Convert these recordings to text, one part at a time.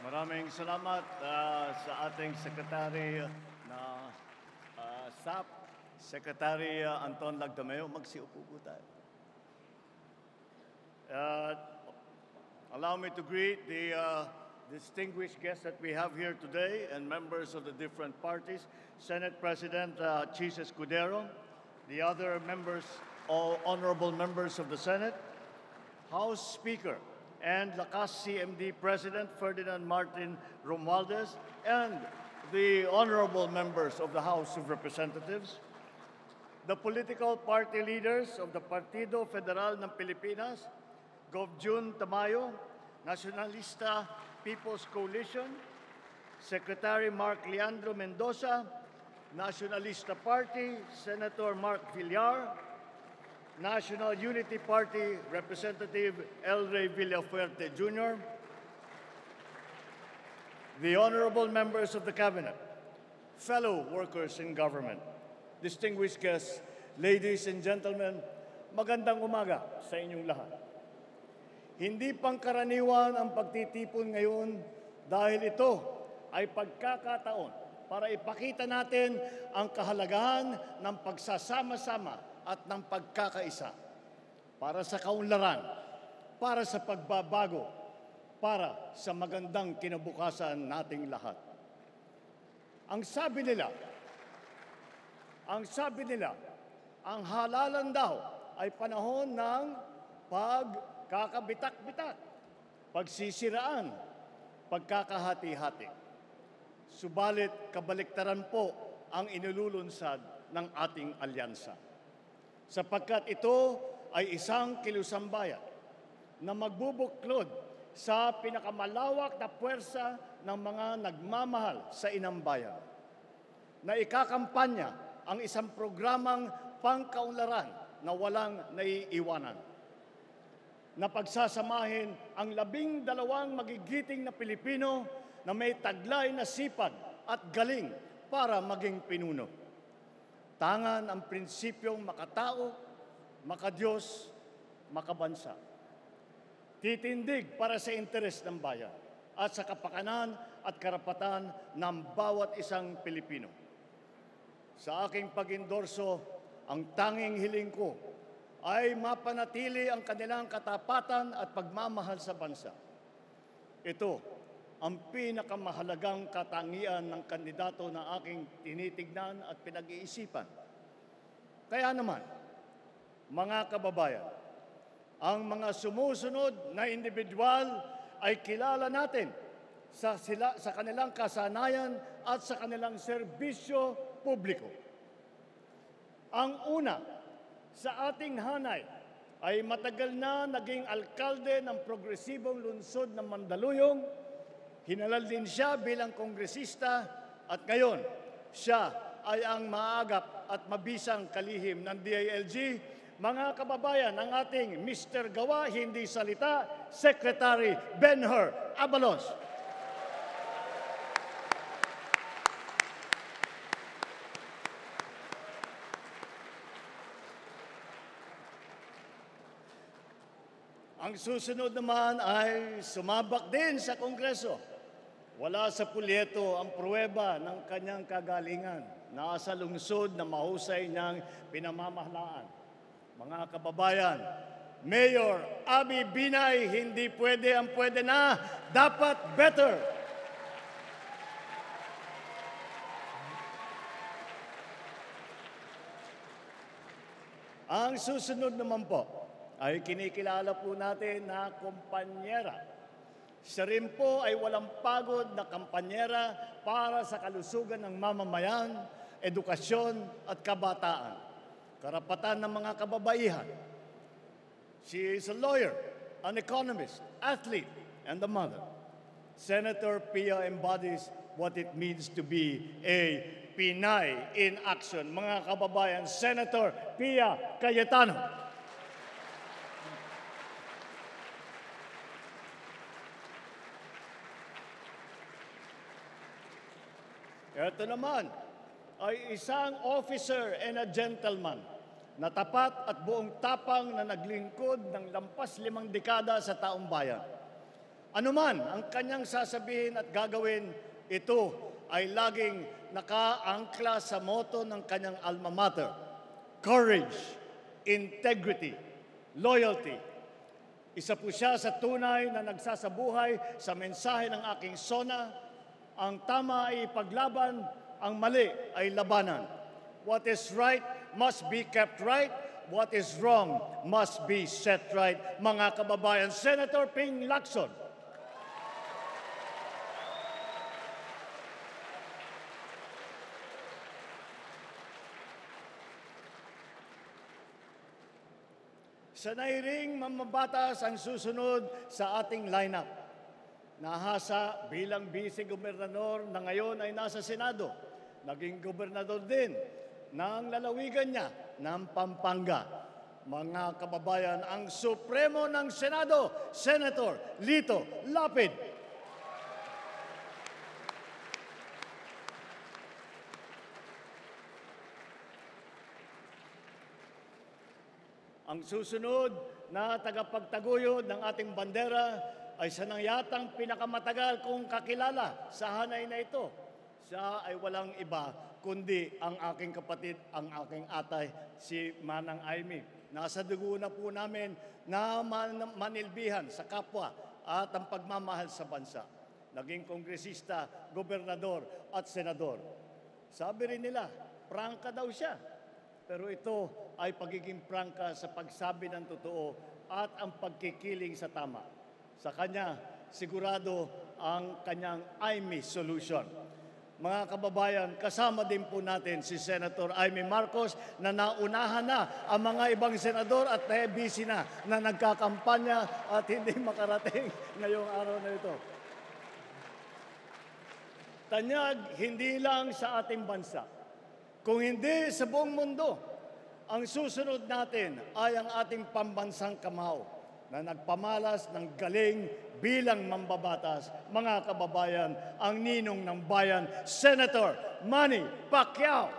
Maraming salamat sa ating Secretary na SAP, Secretary Anton Lagdameo. Magsiupo po tayo. Allow me to greet the distinguished guests that we have here today and members of the different parties. Senate President Chis Escudero, the other members, all honorable members of the Senate, House Speaker and Lakas CMD President Ferdinand Martin Romualdez, and the honorable members of the House of Representatives, the political party leaders of the Partido Federal ng Pilipinas, Gov. Jun Tamayo, Nacionalista People's Coalition, Secretary Mark Leandro Mendoza, Nacionalista Party, Senator Mark Villar, National Unity Party Representative El Rey Villafuerte Jr., the honorable members of the Cabinet, fellow workers in government, distinguished guests, ladies and gentlemen, magandang umaga sa inyong lahat. Hindi pangkaraniwan ang pagtitipon ngayon dahil ito ay pagkakataon para ipakita natin ang kahalagahan ng pagsasama-sama at ng pagkakaisa para sa kaunlaran, para sa pagbabago, para sa magandang kinabukasan nating lahat. Ang sabi nila, ang halalan daw ay panahon ng pagkakabitak-bitak, pagsisiraan, pagkakahati-hati. Subalit kabaliktaran po ang inululunsad ng ating alyansa. Sapagkat ito ay isang kilusambayan na magbubuklod sa pinakamalawak na puwersa ng mga nagmamahal sa inang bayan, na ikakampanya ang isang programang pangkaunlaran na walang naiiwanan, na pagsasamahin ang 12 magigiting na Pilipino na may taglay na sipag at galing para maging pinuno. Tangan ang prinsipyong makatao, makadiyos, makabansa. Titindig para sa interes ng bayan at sa kapakanan at karapatan ng bawat isang Pilipino. Sa aking pag-endorso, ang tanging hiling ko ay mapanatili ang kanilang katapatan at pagmamahal sa bansa. Ito ang pinakamahalagang katangian ng kandidato na aking tinitignan at pinag-iisipan. Kaya naman, mga kababayan, ang mga sumusunod na individual ay kilala natin sa kanilang kasanayan at sa kanilang serbisyo publiko. Ang una sa ating hanay ay matagal na naging alkalde ng progresibong lungsod ng Mandaluyong. Hinalal din siya bilang kongresista at ngayon siya ay ang maagap at mabisang kalihim ng DILG. Mga kababayan, ang ating Mr. Gawa, Hindi Salita, Secretary Benher Abalos. Ang susunod naman ay sumabak din sa Kongreso. Wala sa pulyeto ang pruweba ng kanyang kagalingan. Nasa lungsod na mahusay niyang pinamamahalaan. Mga kababayan, Mayor Abby Binay, hindi pwede ang pwede na, dapat better. Ang susunod naman po ay kinikilala po natin na kumpanyera. Siya rin po ay walang pagod na kampanyera para sa kalusugan ng mamamayan, edukasyon at kabataan, karapatan ng mga kababaihan. She is a lawyer, an economist, athlete, and a mother. Senator Pia embodies what it means to be a Pinay in action. Mga kababayan, Senator Pia Cayetano. Ito naman ay isang officer and a gentleman na tapat at buong tapang na naglingkod ng lampas 5 dekada sa taong bayan. Anuman ang kanyang sasabihin at gagawin, ito ay laging nakaangkla sa motto ng kanyang alma mater: courage, integrity, loyalty. Isa po siya sa tunay na nagsasabuhay sa mensahe ng aking SONA: ang tama ay ipaglaban, ang mali ay labanan. What is right must be kept right. What is wrong must be set right. Mga kababayan, Senator Ping Lacson. Sanay ring mamabatas ang susunod sa ating lineup. Nahasa bilang vice-gobernador na ngayon ay nasa Senado. Naging gobernador din ng lalawigan niya ng Pampanga. Mga kababayan, ang Supremo ng Senado, Senator Lito Lapid. Ang susunod na tagapagtaguyod ng ating bandera ay siya nang yatang pinakamatagal kong kakilala sa hanay na ito. Siya ay walang iba kundi ang aking kapatid, ang aking atay, si Manang Aimee. Nasa dugo na po namin na manilbihan sa kapwa at ang pagmamahal sa bansa. Naging kongresista, gobernador at senador. Sabi rin nila, prangka daw siya. Pero ito ay pagiging prangka sa pagsabi ng totoo at ang pagkikiling sa tama. Sa kanya, sigurado ang kanyang Aimee solution. Mga kababayan, kasama din po natin si Senator Aimee Marcos na naunahan na ang mga ibang senador at busy na nagkakampanya at hindi makarating ngayong araw na ito. Tanyag hindi lang sa ating bansa, kung hindi sa buong mundo. Ang susunod natin ay ang ating pambansang kamao na nagpamalas ng galing bilang mambabatas. Mga kababayan, ang ninong ng bayan, Senator Manny Pacquiao.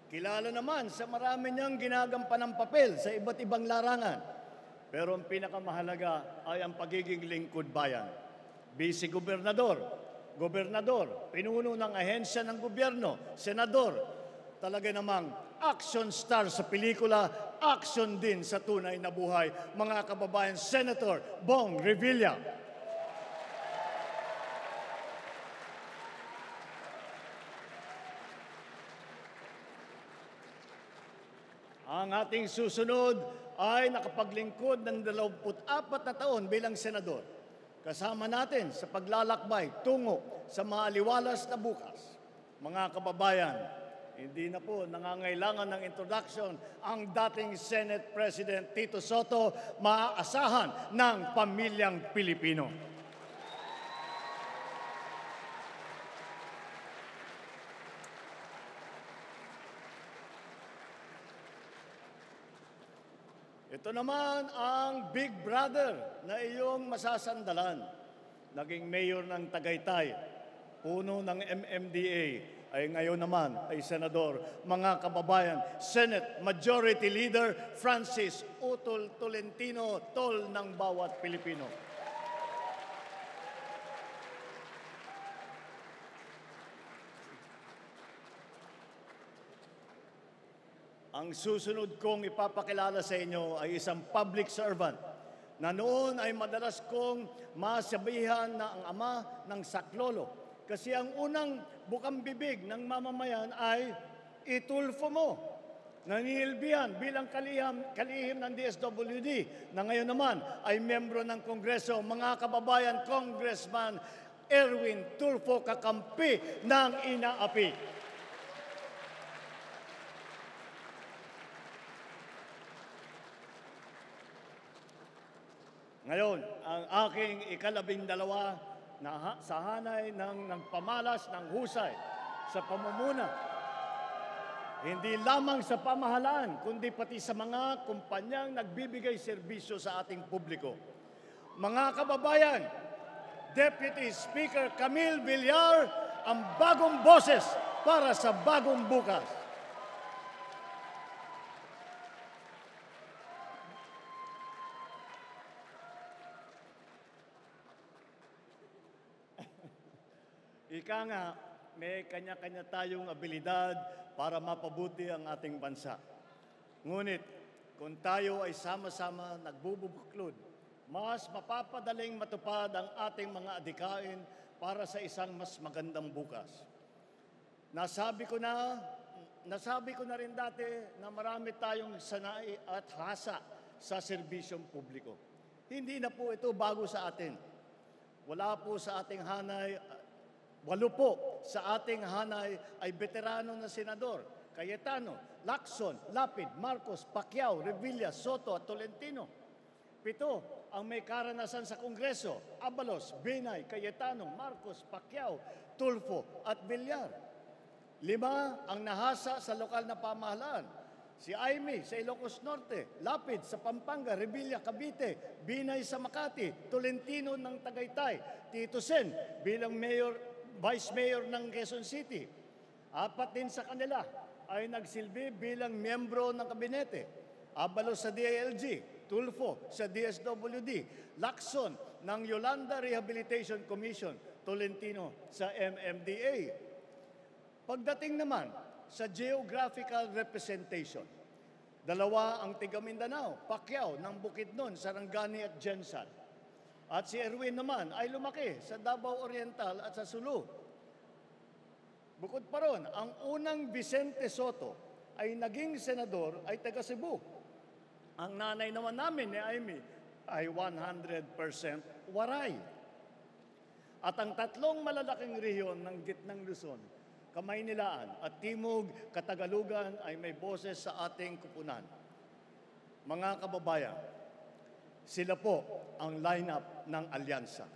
Kilala naman sa marami niyang ginagampanang papel sa iba't ibang larangan. Pero ang pinakamahalaga ay ang pagiging lingkod bayan. Vice-gobernador, gobernador, pinuno ng ahensya ng gobyerno, senador. Talaga namang action star sa pelikula, action din sa tunay na buhay. Mga kababayan, Senator Bong Revilla. Ang ating susunod ay nakapaglingkod ng 24 na taon bilang senador. Kasama natin sa paglalakbay tungo sa maaliwalas na bukas. Mga kababayan, hindi na po nangangailangan ng introduction ang dating Senate President Tito Soto, maaasahan ng pamilyang Pilipino. Ito naman ang big brother na iyong masasandalan. Naging mayor ng Tagaytay, puno ng MMDA, ay ngayon naman ay senador. Mga kababayan, Senate Majority Leader Francis Utol Tolentino, tol ng bawat Pilipino. Ang susunod kong ipapakilala sa inyo ay isang public servant na noon ay madalas kong masabihan na ang ama ng saklolo. Kasi ang unang bukang bibig ng mamamayan ay itulfo mo. Nanihilbihan bilang kalihim ng DSWD na ngayon naman ay membro ng Kongreso. Mga kababayan, Congressman Erwin Tulfo, kakampi ng inaapi. Ngayon, ang aking ika-12 na sa hanay ng nagpamalas ng husay sa pamumuna. Hindi lamang sa pamahalaan, kundi pati sa mga kumpanyang nagbibigay serbisyo sa ating publiko. Mga kababayan, Deputy Speaker Camille Villar, ang bagong boses para sa bagong bukas. Ika nga, may kanya-kanya tayong abilidad para mapabuti ang ating bansa. Ngunit, kung tayo ay sama-sama nagbubuklod, mas mapapadaling matupad ang ating mga adikain para sa isang mas magandang bukas. Nasabi ko na rin dati na marami tayong sanay at hasa sa serbisyong publiko. Hindi na po ito bago sa atin. Wala po sa ating hanay, 8 po sa ating hanay ay veterano na senador. Cayetano, Lacson, Lapid, Marcos, Pacquiao, Revilla, Soto at Tolentino. 7 ang may karanasan sa Kongreso, Abalos, Binay, Cayetano, Marcos, Pacquiao, Tulfo at Villar. 5 ang nahasa sa lokal na pamahalaan, si Aimee sa Ilocos Norte, Lapid sa Pampanga, Revilla, Cavite, Binay sa Makati, Tolentino ng Tagaytay, Tito Sen bilang Vice Mayor ng Quezon City. 4 din sa kanila ay nagsilbi bilang miyembro ng kabinete. Abalos sa DILG, Tulfo sa DSWD, Lacson ng Yolanda Rehabilitation Commission, Tolentino sa MMDA. Pagdating naman sa geographical representation, 2 ang tiga Mindanao, Pacquiao ng Bukidnon, Sarangani at Jensan. At si Erwin naman ay lumaki sa Davao Oriental at sa Sulu. Bukod pa ron, ang unang Vicente Soto ay naging senador ay taga Cebu. Ang nanay naman namin ni Aimee ay 100% Waray. At ang 3 malalaking rehiyon ng gitnang Luzon, Kamaynilaan at Timog Katagalugan ay may boses sa ating kupunan. Mga kababayan, sila po ang lineup ng alyansa.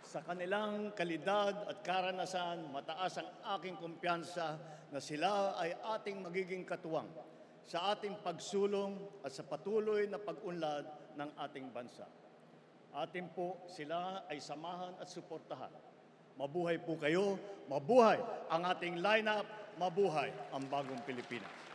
Sa kanilang kalidad at karanasan, mataas ang aking kumpiyansa na sila ay ating magiging katuwang sa ating pagsulong at sa patuloy na pag-unlad ng ating bansa. Atin po sila ay samahan at suportahan. Mabuhay po kayo, mabuhay ang ating lineup, mabuhay ang bagong Pilipinas.